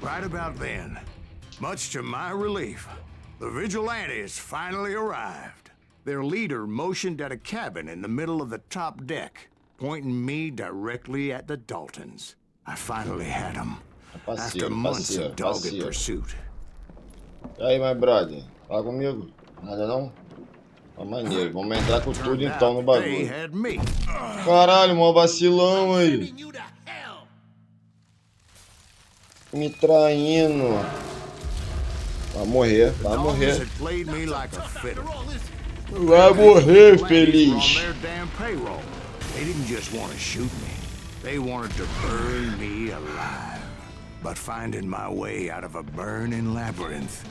Right about then, much to my relief, the vigilantes finally arrived. Their leader motioned at a cabin in the middle of the top deck, pointing me directly at the Daltons. I finally had them, after months of dogged pursuit. E aí, my brother? Fala comigo? Nada não? Tá maneiro, vamos entrar com tudo então no bagulho. Caralho, mó vacilão aí. Me traindo. Vai morrer, vai morrer. Vai morrer, feliz. They didn't just want to shoot me. They wanted to burn me alive. But finding my way out of a burning labyrinth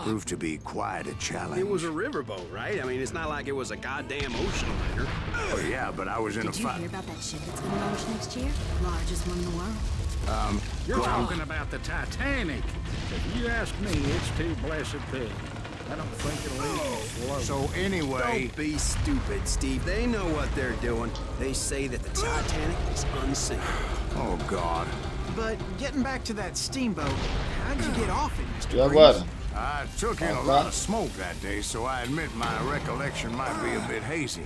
proved to be quite a challenge. It was a riverboat, right? I mean, it's not like it was a goddamn ocean liner. Oh yeah, but I was in a fight. Did you hear about that ship that's gonna launch next year? Largest one in the world. You're talking about the Titanic. If you ask me, it's too blessed big. I don't think it'll even float. So anyway... Don't be stupid, Steve. They know what they're doing. They say that the Titanic is unsinkable. Oh, God. But getting back to that steamboat, how'd you get off it, Mr. E agora? Reeves? I took in a lot of smoke that day, so I admit my recollection might be a bit hazy.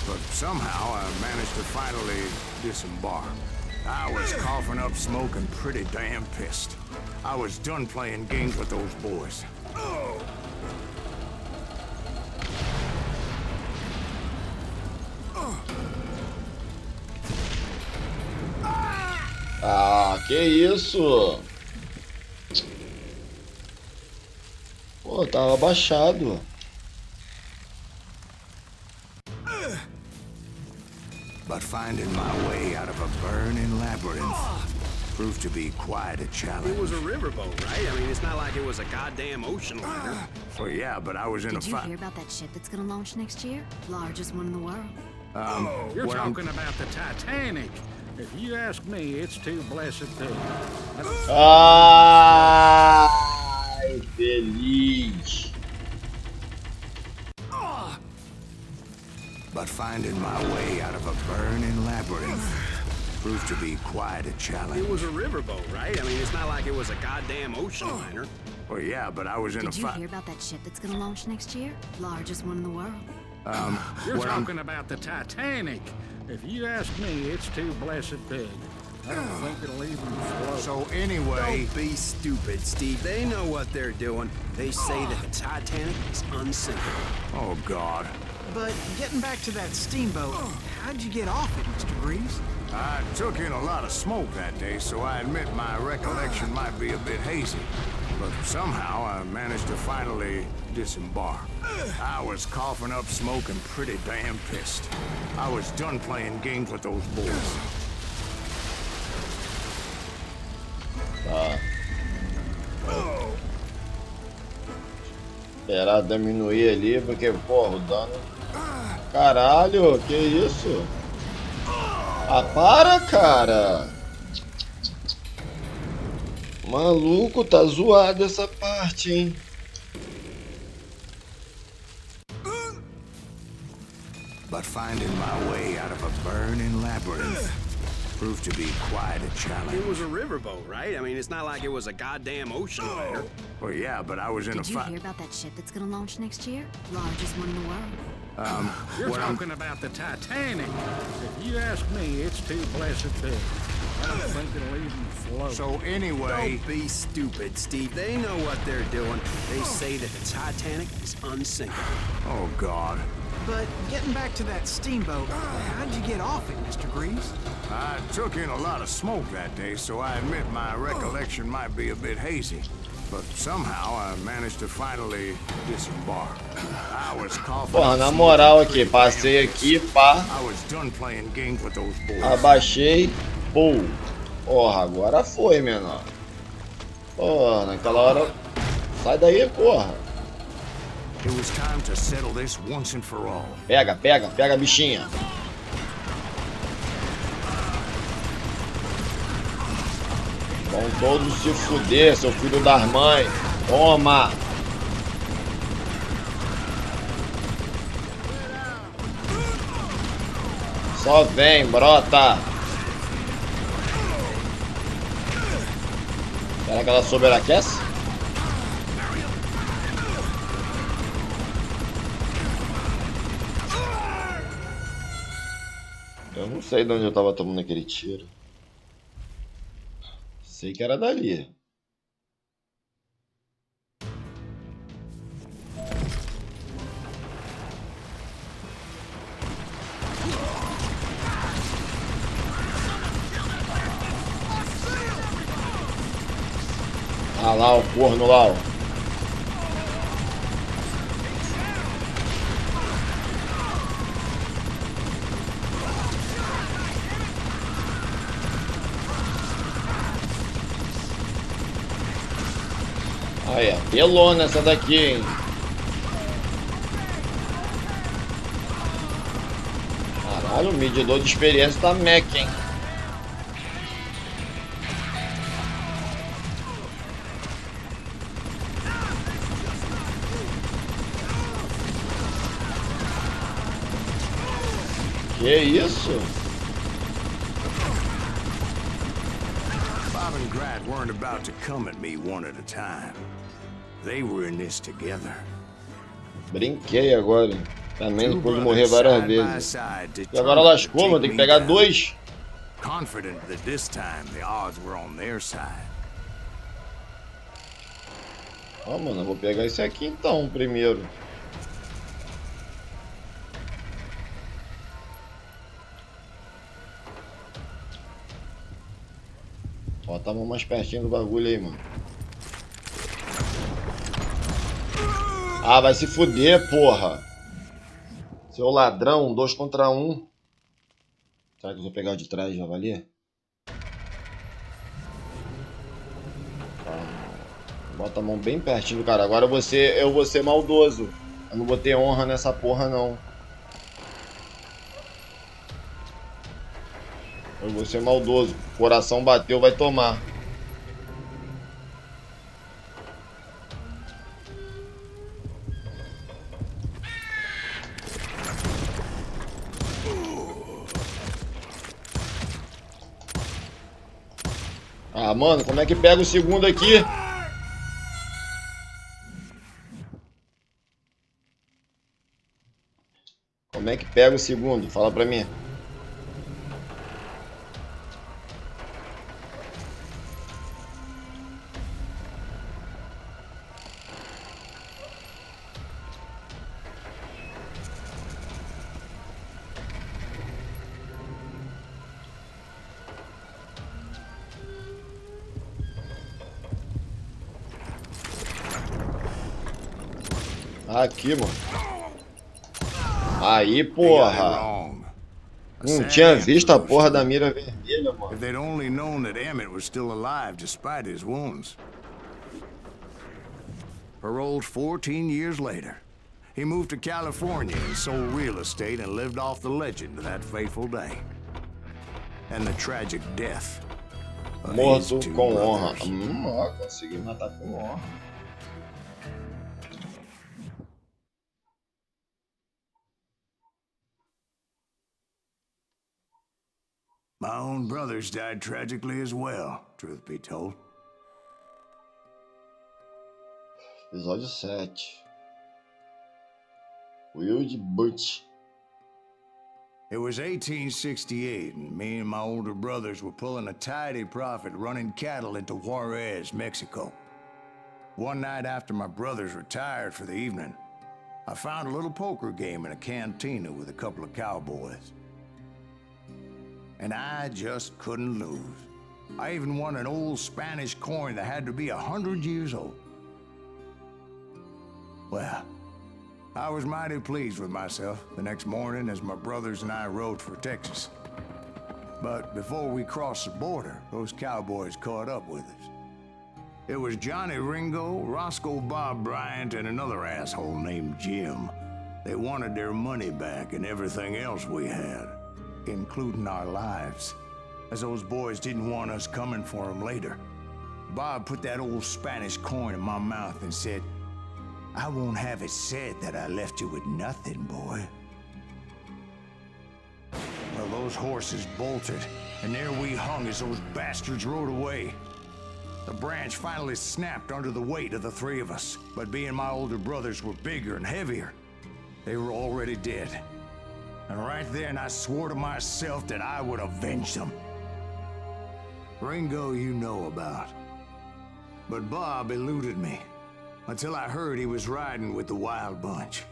But somehow I managed to finally disembark. I was coughing up smoke and pretty damn pissed. I was done playing games with those boys. Ah, que isso? Pô, tava abaixado. But finding my way out of a burning labyrinth proved to be quite a challenge. It was a riverboat, right? I mean, it's not like it was a goddamn ocean liner. Well, yeah, but I was in Did a you fight. hear about that ship that's gonna launch next year? Largest one in the world. You're talking about the Titanic. If you ask me, it's too blessed big. I don't Ai, feliz. But finding my way out of a burning labyrinth proved to be quite a challenge. It was a riverboat, right? I mean, it's not like it was a goddamn ocean liner. Well, yeah, but I was in a Did you fight. hear about that ship that's gonna launch next year? Largest one in the world. You're talking about the Titanic. If you ask me, it's too blessed big. I don't think it'll even float. So anyway... Don't be stupid, Steve. They know what they're doing. They say that the Titanic is unsinkable. Oh, God. But getting back to that steamboat, how'd you get off it, Mr. Greaves? I took in a lot of smoke that day, so I admit my recollection might be a bit hazy. But somehow I managed to finally disembark. I was coughing up smoke and pretty damn pissed. I was done playing games with those boys. Tá. Esperar diminuir ali, porque, porra, o dano... Caralho, que isso? Ah, para, cara! Maluco, tá zoado essa parte, hein? But finding my way out of a burning labyrinth proved to be quite a challenge. It was a riverboat, right? I mean, it's not like it was a goddamn ocean liner. Well, yeah, but I was in Did a you fight. hear about that ship that's gonna launch next year? Largest one in the world. You're what I'm- talking about the Titanic. If you ask me, it's too blessed big. I don't think it'll even float. So anyway, Don't be stupid, Steve. They know what they're doing. They say that the Titanic is unsinkable. oh God, But getting back to that steamboat, how'd you get off it, Mr. Greaves? I took in a lot of smoke that day, so I admit my recollection might be a bit hazy. But somehow I managed to finally disembark. I was coughing. Porra, na moral aqui, passei aqui, pá, I was done playing games with those boys. abaixei, pô. Porra, agora foi, menor. Porra, naquela hora... Sai daí, porra. It was time to settle this once and for all. Pega, pega, pega a bichinha. Vão todos se fuder, seu filho das mães. Toma! Só vem, brota! Será que ela sobreaquece? Eu não sei de onde eu tava tomando aquele tiro. Sei que era dali. Ah lá o corno lá, ó. Aí, pelona essa daqui, hein? Caralho, o medidor de experiência tá mec, hein? Que isso? Bob and Grat weren't about to come at me one at a time. They were in this together. Brinquei agora. Também Two depois de morrer brothers várias side by vezes. side, E agora determined to lascou, mano. take Tem que me pegar down. dois. Confident that this time the odds were on their side. Ó, mano, eu vou pegar esse aqui então, primeiro. Bota a mão mais pertinho do bagulho aí, mano. Ah, vai se fuder, porra. Seu ladrão, 2 contra 1. Será que eu vou pegar o de trás, javali? Tá. Bota a mão bem pertinho do cara. Agora eu vou ser maldoso. Eu não vou ter honra nessa porra, não. Eu vou ser maldoso. Coração bateu, vai tomar. Ah, mano, como é que pega o segundo aqui? Como é que pega o segundo? Fala pra mim. Aqui, mano. Aí, porra. Não tinha visto a porra da mira vermelha, mano. If they'd only known that Emmett was still alive despite his wounds. Paroled 14 years later, he moved to California and sold real estate and lived off the legend of that fateful day. And the tragic death of his Morto two com honra. brothers. Ó, consegui matar com honra. My own brothers died tragically as well, truth be told. Episódio 7. Wild Butch. It was 1868, and me and my older brothers were pulling a tidy profit running cattle into Juarez, Mexico. One night after my brothers retired for the evening, I found a little poker game in a cantina with a couple of cowboys. And I just couldn't lose. I even won an old Spanish coin that had to be 100 years old. Well, I was mighty pleased with myself the next morning as my brothers and I rode for Texas. But before we crossed the border, those cowboys caught up with us. It was Johnny Ringo, Roscoe Bob Bryant, and another asshole named Jim. They wanted their money back and everything else we had, including our lives, as those boys didn't want us coming for them later. Bob put that old Spanish coin in my mouth and said, "I won't have it said that I left you with nothing, boy." Well, those horses bolted, and there we hung as those bastards rode away. The branch finally snapped under the weight of the three of us, but being my older brothers were bigger and heavier, they were already dead. And right then I swore to myself that I would avenge them. Ringo you know about. But Bob eluded me, until I heard he was riding with the Wild Bunch.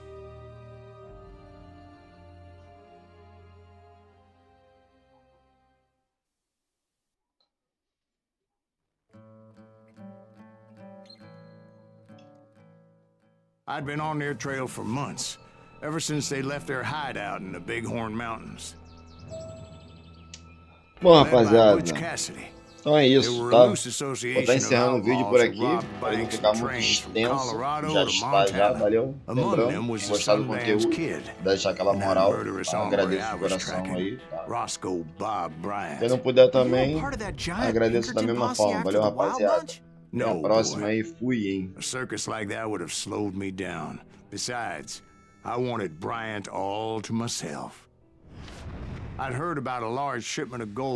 I'd been on their trail for months, ever since they left their hideout in the Bighorn Mountains. Bom, Led by rapaziada, Butch Cassidy. então é They isso, were tá? a loose Vou association estar of encerrando o vídeo por outlaws aqui, who robbed para não banks ficar and muito trains from extenso. Colorado Já to está, já, Montana. valeu. Among Lembrando, them was se the gostar do Sundance conteúdo, Kid, deixa aquela and that moral, murderous hombre agradeço I de was coração tracking, aí, tá? Roscoe Bob Bryant. Quem não puder You were também, part of that giant agradeço da Pinkerton mesma posse forma. after Valeu, the Wild rapaziada. Bunch? Até a No, próxima boy. aí, fui, hein? A circus like that would have slowed me down. Besides, I wanted Bryant all to myself. I'd heard about a large shipment of gold